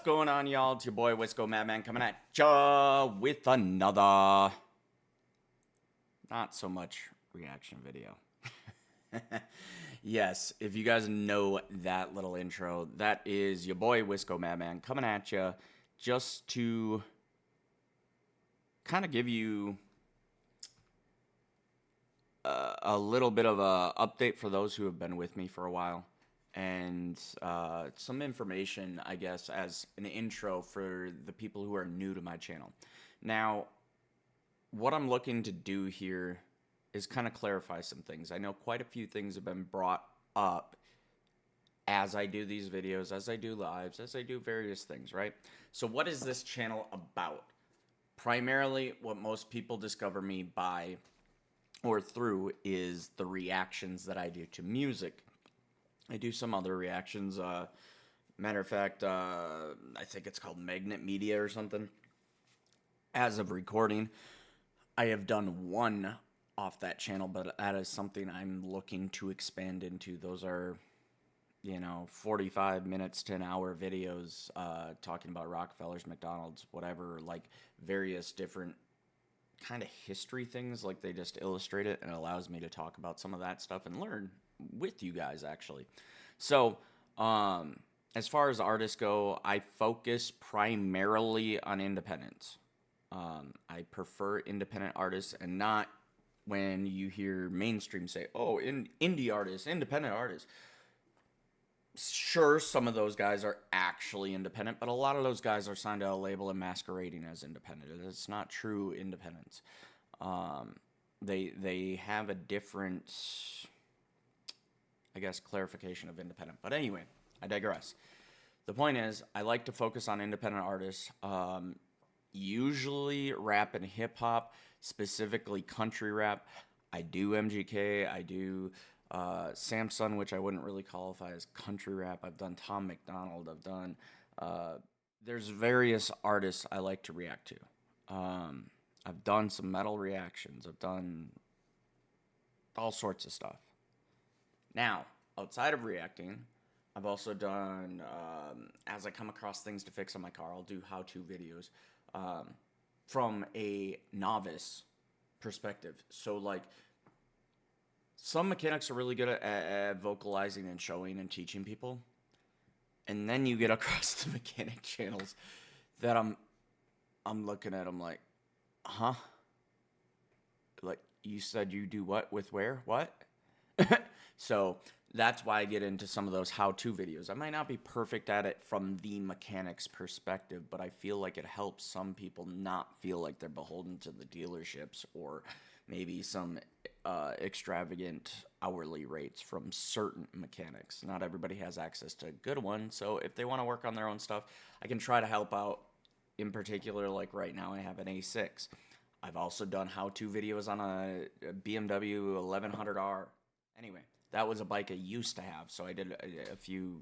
going on, y'all? It's your boy Wisco Madman coming at ya with another not so much reaction video. Yes, if you guys know that little intro, that is your boy Wisco Madman coming at ya just to kind of give you a little bit of a update for those who have been with me for a while, and some information, I guess, as an intro for the people who are new to my channel. Now, what I'm looking to do here is kind of clarify some things. I know quite a few things have been brought up as I do these videos, as I do lives, as I do various things, right? So what is this channel about? Primarily, what most people discover me by or through is the reactions that I do to music. I do some other reactions. Matter of fact, I think it's called Magnet Media or something. As of recording, I have done one off that channel, but that is something I'm looking to expand into. Those are, 45 minutes to an hour videos talking about Rockefellers, McDonald's, whatever, like various different kind of history things. Like they just illustrate it, and it allows me to talk about some of that stuff and learn with you guys, actually. So, as far as artists go, I focus primarily on independents. I prefer independent artists, and not when you hear mainstream say, oh, indie artists, independent artists. Sure, some of those guys are actually independent, but a lot of those guys are signed to a label and masquerading as independent. It's not true independence. They have a different, I guess, clarification of independent. But anyway, I digress. The point is, I like to focus on independent artists, usually rap and hip hop, specifically country rap. I do MGK, I do Samson, which I wouldn't really qualify as country rap. I've done Tom McDonald. I've done, there's various artists I like to react to. I've done some metal reactions. I've done all sorts of stuff. Now, outside of reacting, I've also done, as I come across things to fix on my car, I'll do how-to videos from a novice perspective. So, like, some mechanics are really good at vocalizing and showing and teaching people. And then you get across the mechanic channels that I'm looking at them like, huh? Like, you said you do what with where? What? So that's why I get into some of those how-to videos. I might not be perfect at it from the mechanic's perspective, but I feel like it helps some people not feel like they're beholden to the dealerships or maybe some extravagant hourly rates from certain mechanics. Not everybody has access to a good one, so if they want to work on their own stuff, I can try to help out. In particular, like right now, I have an A6. I've also done how-to videos on a BMW 1100R. Anyway, that was a bike I used to have, so I did a few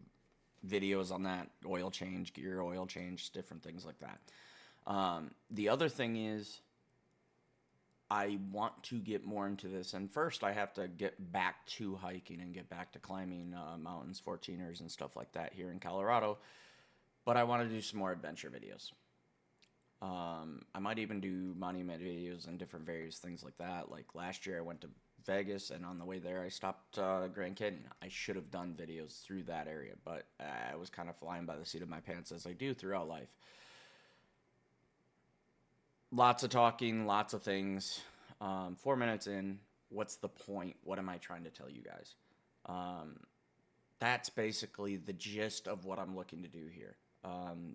videos on that, oil change, gear oil change, different things like that. The other thing is, I want to get more into this, and first I have to get back to hiking and get back to climbing mountains, 14ers, and stuff like that here in Colorado, but I want to do some more adventure videos. I might even do monument videos and different various things like that. Like last year I went to Vegas, and on the way there I stopped Grand Canyon. I should have done videos through that area, but I was kind of flying by the seat of my pants, as I do throughout life. Lots of talking, lots of things. 4 minutes in, what's the point? What am I trying to tell you guys? That's basically the gist of what I'm looking to do here.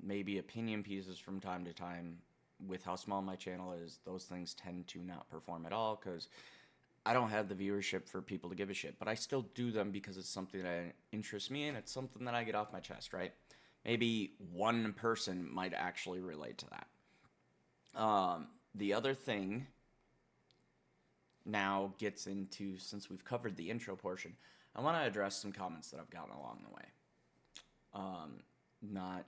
Maybe opinion pieces from time to time. With how small my channel is, those things tend to not perform at all because I don't have the viewership for people to give a shit. But I still do them because it's something that interests me, and it's something that I get off my chest, right? Maybe one person might actually relate to that. The other thing now gets into, since we've covered the intro portion, I want to address some comments that I've gotten along the way. Not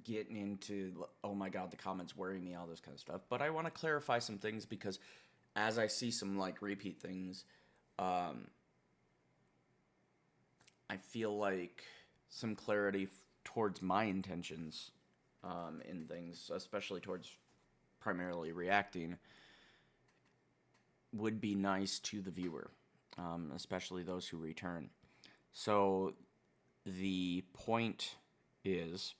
getting into, oh my god, the comments worry me, all this kind of stuff, but I want to clarify some things because as I see some like repeat things, I feel like some clarity towards my intentions in things, especially towards primarily reacting, would be nice to the viewer, especially those who return. So the point is,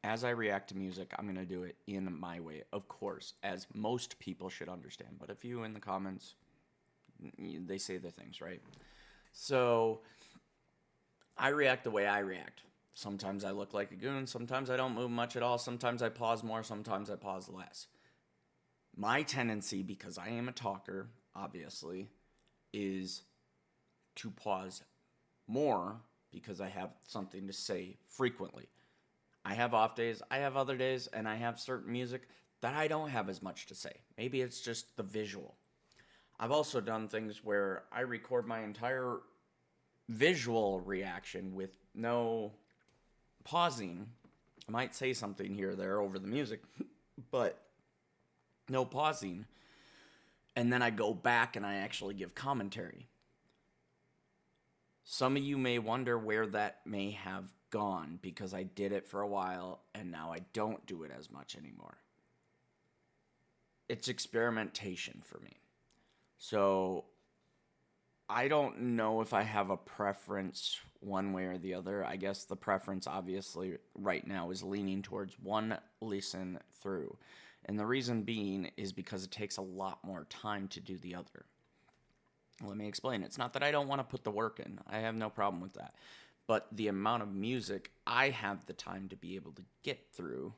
as I react to music, I'm going to do it in my way, of course, as most people should understand. But if you in the comments, they say the things, right? So I react the way I react. Sometimes I look like a goon. Sometimes I don't move much at all. Sometimes I pause more. Sometimes I pause less. My tendency, because I am a talker, obviously, is to pause more because I have something to say frequently. I have off days, I have other days, and I have certain music that I don't have as much to say. Maybe it's just the visual. I've also done things where I record my entire visual reaction with no pausing. I might say something here or there over the music, but no pausing. And then I go back and I actually give commentary. Some of you may wonder where that may have gone because I did it for a while and now I don't do it as much anymore. It's experimentation for me. So I don't know if I have a preference one way or the other. I guess the preference obviously right now is leaning towards one listen through. And the reason being is because it takes a lot more time to do the other. Let me explain. It's not that I don't want to put the work in. I have no problem with that. But the amount of music I have the time to be able to get through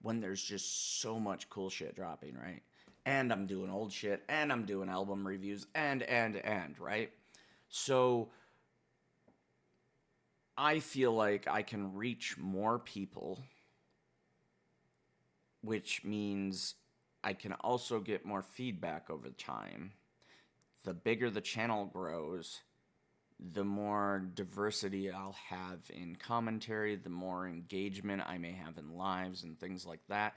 when there's just so much cool shit dropping, right? And I'm doing old shit, and I'm doing album reviews, and, right? So I feel like I can reach more people, which means I can also get more feedback over time. The bigger the channel grows, the more diversity I'll have in commentary, the more engagement I may have in lives and things like that.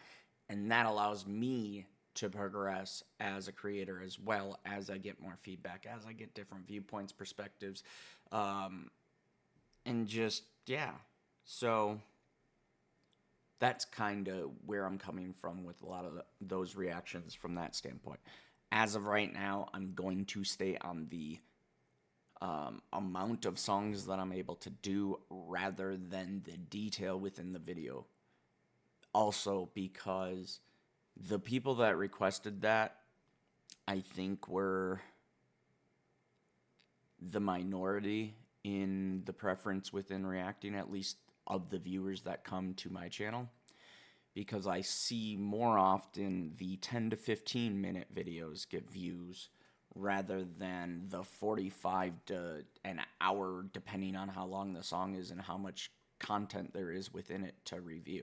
And that allows me to progress as a creator as well as I get more feedback, as I get different viewpoints, perspectives, and just, yeah. So that's kind of where I'm coming from with a lot of those reactions from that standpoint. As of right now, I'm going to stay on the amount of songs that I'm able to do rather than the detail within the video. Also, because the people that requested that, I think, were the minority in the preference within reacting, at least of the viewers that come to my channel. Because I see more often the 10 to 15 minute videos get views rather than the 45 to an hour, depending on how long the song is and how much content there is within it to review.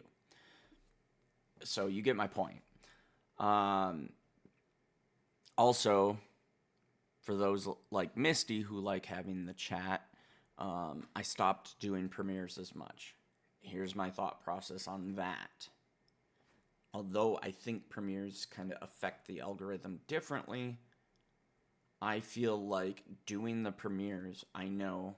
So you get my point. Also, for those like Misty who like having the chat, I stopped doing premieres as much. Here's my thought process on that. Although I think premieres kind of affect the algorithm differently, I feel like doing the premieres, I know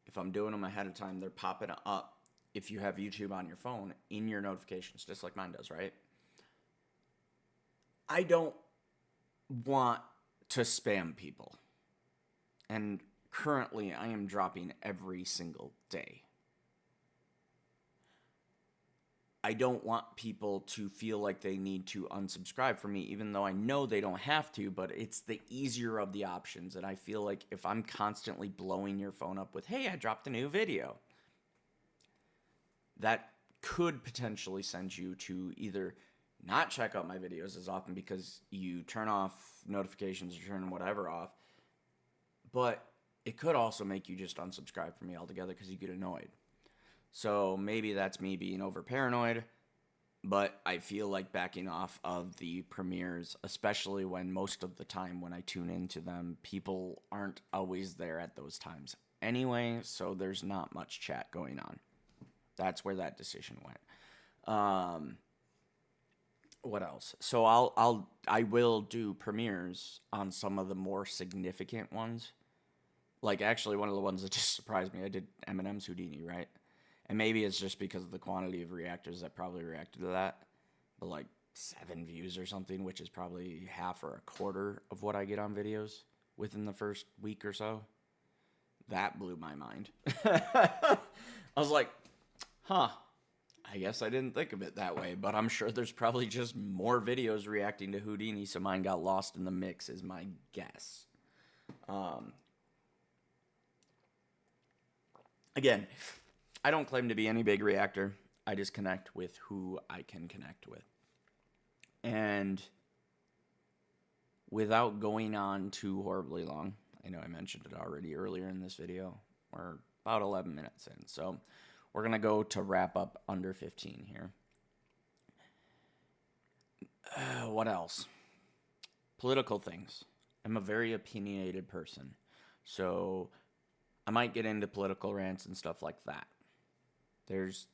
if I'm doing them ahead of time, they're popping up if you have YouTube on your phone in your notifications, just like mine does, right? I don't want to spam people. And currently, I am dropping every single day. I don't want people to feel like they need to unsubscribe from me, even though I know they don't have to, but it's the easier of the options. And I feel like if I'm constantly blowing your phone up with, hey, I dropped a new video, that could potentially send you to either not check out my videos as often because you turn off notifications or turn whatever off, but it could also make you just unsubscribe from me altogether because you get annoyed. So maybe that's me being over paranoid, but I feel like backing off of the premieres, especially when most of the time when I tune into them, people aren't always there at those times anyway, so there's not much chat going on. That's where that decision went. What else? So I will do premieres on some of the more significant ones. Like actually one of the ones that just surprised me, I did Eminem's Houdini, right? And maybe it's just because of the quantity of reactors that probably reacted to that. But like 7 views or something, which is probably half or a quarter of what I get on videos within the first week or so. That blew my mind. I was like, huh, I guess I didn't think of it that way, but I'm sure there's probably just more videos reacting to Houdini, so mine got lost in the mix, is my guess. Again, I don't claim to be any big reactor. I just connect with who I can connect with. And without going on too horribly long, I know I mentioned it already earlier in this video. We're about 11 minutes in, so we're going to go to wrap up under 15 here. What else? Political things. I'm a very opinionated person, so I might get into political rants and stuff like that. There's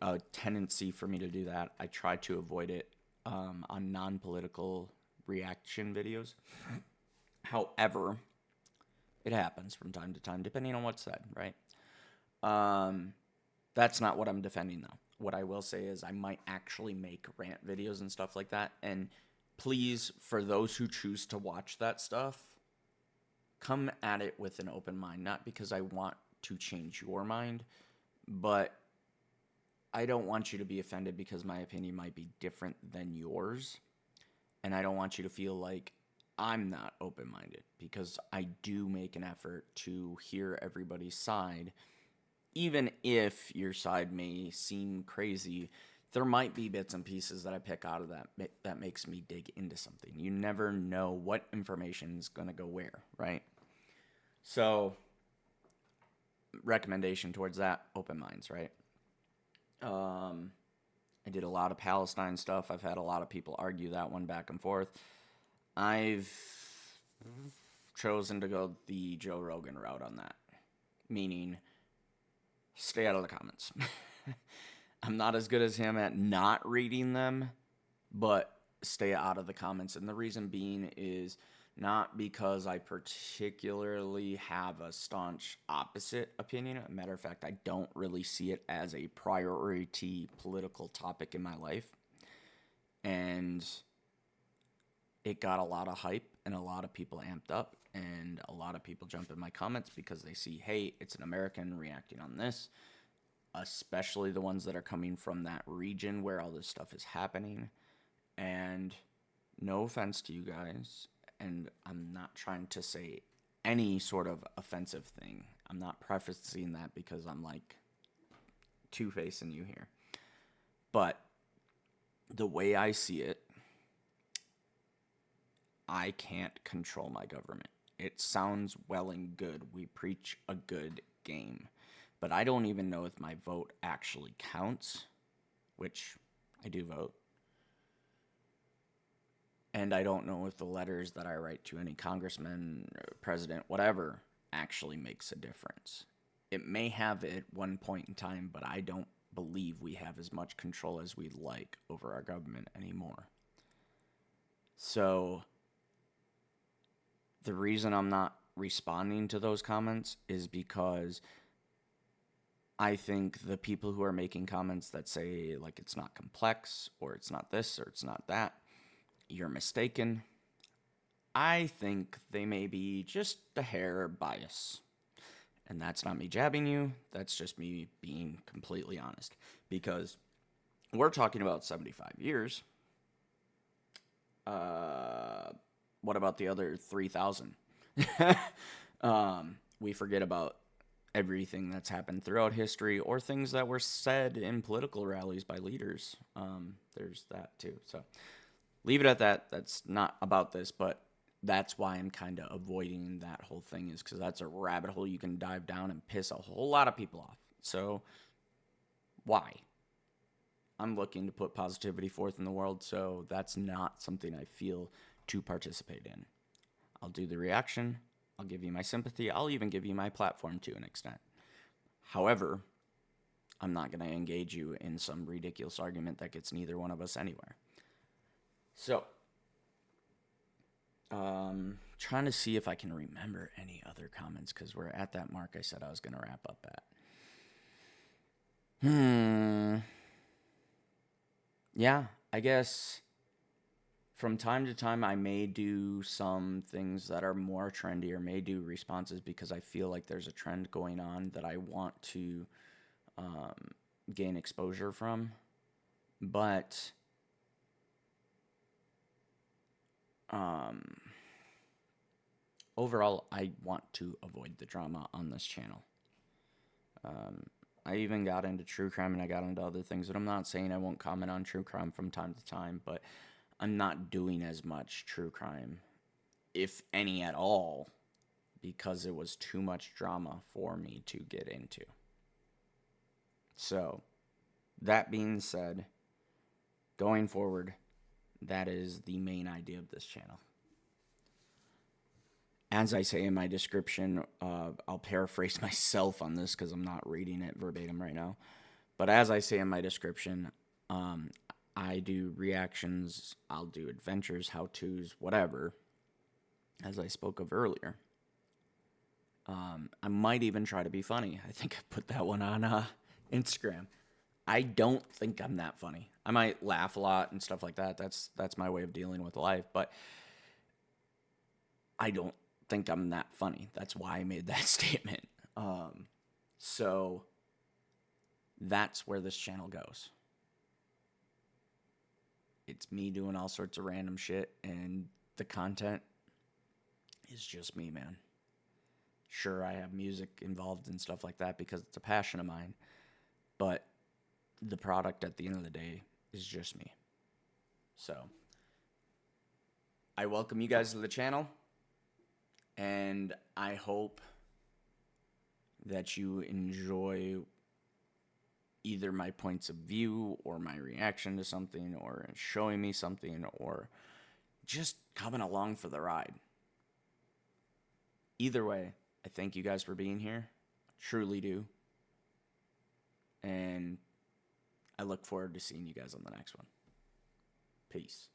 a tendency for me to do that. I try to avoid it on non-political reaction videos. However, it happens from time to time, depending on what's said, right? That's not what I'm defending, though. What I will say is I might actually make rant videos and stuff like that. And please, for those who choose to watch that stuff, come at it with an open mind. Not because I want to change your mind, but I don't want you to be offended because my opinion might be different than yours. And I don't want you to feel like I'm not open-minded, because I do make an effort to hear everybody's side. Even if your side may seem crazy, there might be bits and pieces that I pick out of that makes me dig into something. You never know what information is going to go where, right? So, recommendation towards that, open minds, right? I did a lot of Palestine stuff. I've had a lot of people argue that one back and forth. I've chosen to go the Joe Rogan route on that, meaning stay out of the comments. I'm not as good as him at not reading them, but stay out of the comments. And the reason being is not because I particularly have a staunch opposite opinion. As a matter of fact, I don't really see it as a priority political topic in my life. And it got a lot of hype and a lot of people amped up, and a lot of people jump in my comments because they see, hey, it's an American reacting on this, especially the ones that are coming from that region where all this stuff is happening. And no offense to you guys, and I'm not trying to say any sort of offensive thing. I'm not prefacing that because I'm like two-facing you here. But the way I see it, I can't control my government. It sounds well and good. We preach a good game. But I don't even know if my vote actually counts, which I do vote. And I don't know if the letters that I write to any congressman, president, whatever, actually makes a difference. It may have at one point in time, but I don't believe we have as much control as we'd like over our government anymore. So the reason I'm not responding to those comments is because I think the people who are making comments that say, like, it's not complex, or it's not this, or it's not that, you're mistaken. I think they may be just a hair bias. And that's not me jabbing you. That's just me being completely honest. Because we're talking about 75 years. What about the other 3,000? We forget about everything that's happened throughout history, or things that were said in political rallies by leaders. There's that too. So leave it at that. That's not about this, but that's why I'm kind of avoiding that whole thing, is because that's a rabbit hole you can dive down and piss a whole lot of people off. So why? I'm looking to put positivity forth in the world, so that's not something I feel to participate in. I'll do the reaction. I'll give you my sympathy. I'll even give you my platform to an extent. However, I'm not going to engage you in some ridiculous argument that gets neither one of us anywhere. So, trying to see if I can remember any other comments, because we're at that mark I said I was going to wrap up at. Hmm. Yeah, I guess from time to time I may do some things that are more trendy, or may do responses because I feel like there's a trend going on that I want to um, gain exposure from. But um, overall, I want to avoid the drama on this channel. Um, I even got into true crime and I got into other things, and I'm not saying I won't comment on true crime from time to time, but I'm not doing as much true crime, if any at all, because it was too much drama for me to get into. So, that being said, going forward, that is the main idea of this channel. As I say in my description, I'll paraphrase myself on this because I'm not reading it verbatim right now. But as I say in my description, um, I do reactions, I'll do adventures, how to's, whatever, as I spoke of earlier. I might even try to be funny. I think I put that one on Instagram. I don't think I'm that funny. I might laugh a lot and stuff like that. That's my way of dealing with life. But I don't think I'm that funny. That's why I made that statement. So that's where this channel goes. It's me doing all sorts of random shit, and the content is just me, man. Sure, I have music involved and stuff like that because it's a passion of mine, but the product at the end of the day is just me. So I welcome you guys to the channel, and I hope that you enjoy either my points of view or my reaction to something or showing me something or just coming along for the ride. Either way, I thank you guys for being here. I truly do. And I look forward to seeing you guys on the next one. Peace.